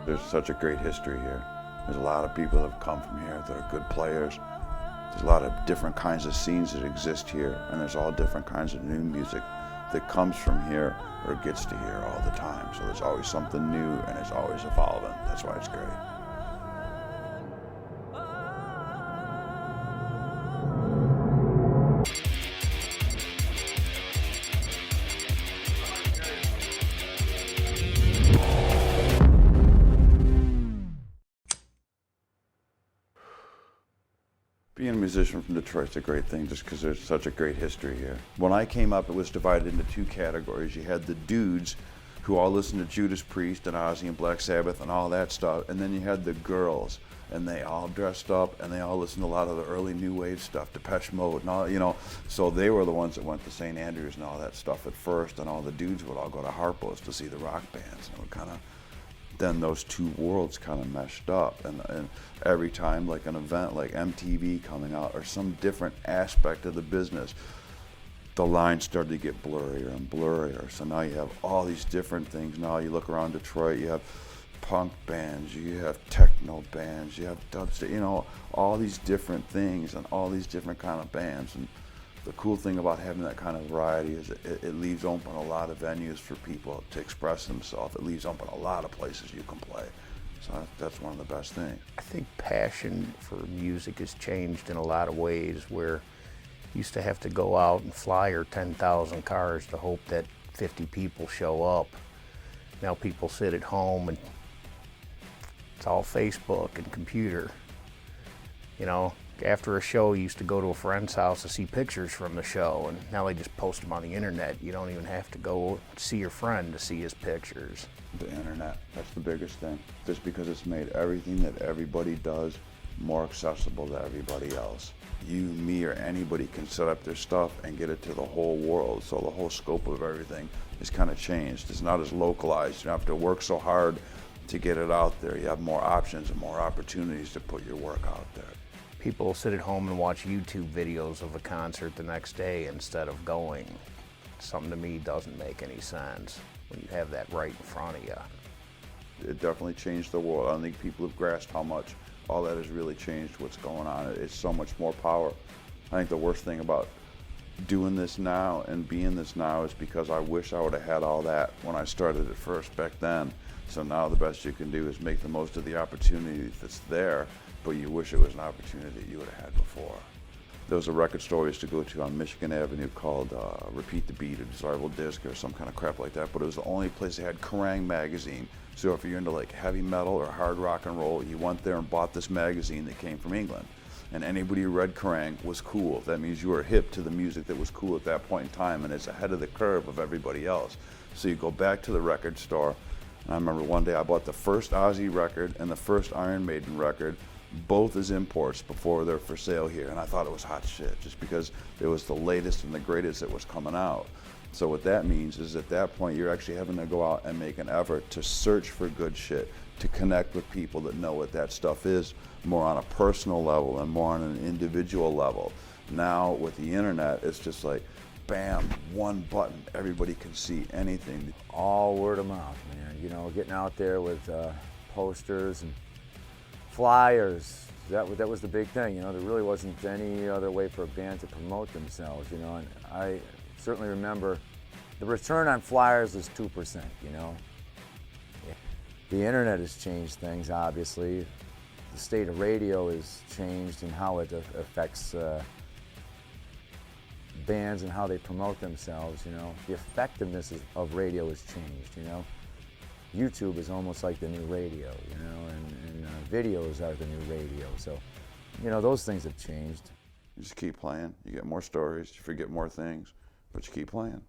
There's such a great history here. There's a lot of people that have come from here that are good players. There's a lot of different kinds of scenes that exist here, and there's all different kinds of new music that comes from here or gets to here all the time. So there's always something new and it's always evolving. That's why it's great. Being a musician from Detroit's a great thing just because there's such a great history here. When I came up, it was divided into two categories. You had the dudes who all listened to Judas Priest and Ozzy and Black Sabbath and all that stuff, and then you had the girls, and they all dressed up and they all listened to a lot of the early new wave stuff, Depeche Mode and all, you know. So they were the ones that went to St. Andrews and all that stuff at first, and all the dudes would all go to Harpo's to see the rock bands. And it would kind of, then those two worlds kind of meshed up, and every time like an event like MTV coming out or some different aspect of the business, the lines started to get blurrier and blurrier. So now you have all these different things. Now you look around Detroit, you have punk bands, you have techno bands, you have dubstep, you know, all these different things and all these different kind of bands. And the cool thing about having that kind of variety is it leaves open a lot of venues for people to express themselves. It leaves open a lot of places you can play. So that's one of the best things. I think passion for music has changed in a lot of ways, where you used to have to go out and flyer 10,000 cars to hope that 50 people show up. Now people sit at home and it's all Facebook and computer. You know, after a show, you used to go to a friend's house to see pictures from the show, and now they just post them on the internet. You don't even have to go see your friend to see his pictures. The internet, that's the biggest thing. Just because it's made everything that everybody does more accessible to everybody else. You, me, or anybody can set up their stuff and get it to the whole world. So the whole scope of everything is kind of changed. It's not as localized. You don't have to work so hard to get it out there. You have more options and more opportunities to put your work out there. People sit at home and watch YouTube videos of a concert the next day instead of going. Something to me doesn't make any sense when you have that right in front of you. It definitely changed the world. I don't think people have grasped how much all that has really changed what's going on. It's so much more power. I think the worst thing about doing this now and being this now is because I wish I would have had all that when I started at first back then. So now the best you can do is make the most of the opportunity that's there, but you wish it was an opportunity that you would have had before. There was a record store I used to go to on Michigan Avenue called Repeat the Beat or Desirable Disc or some kind of crap like that, but it was the only place that had Kerrang magazine. So if you're into like heavy metal or hard rock and roll, you went there and bought this magazine that came from England. And anybody who read Kerrang was cool. That means you were hip to the music that was cool at that point in time, and it's ahead of the curve of everybody else. So you go back to the record store, and I remember one day I bought the first Ozzy record and the first Iron Maiden record, both as imports before they're for sale here, and I thought it was hot shit just because it was the latest and the greatest that was coming out. So what that means is at that point you're actually having to go out and make an effort to search for good shit, to connect with people that know what that stuff is more on a personal level and more on an individual level. Now with the internet, it's just like bam, one button, everybody can see anything. All word of mouth, man. You know, getting out there with posters and flyers. That was the big thing. You know, there really wasn't any other way for a band to promote themselves. You know, and I certainly remember the return on flyers was 2%. You know, the internet has changed things. Obviously, the state of radio has changed and how it affects bands and how they promote themselves. You know, the effectiveness of radio has changed. You know, YouTube is almost like the new radio. You know, and videos are the new radio. So, you know, those things have changed. You just keep playing. You get more stories. You forget more things, but you keep playing.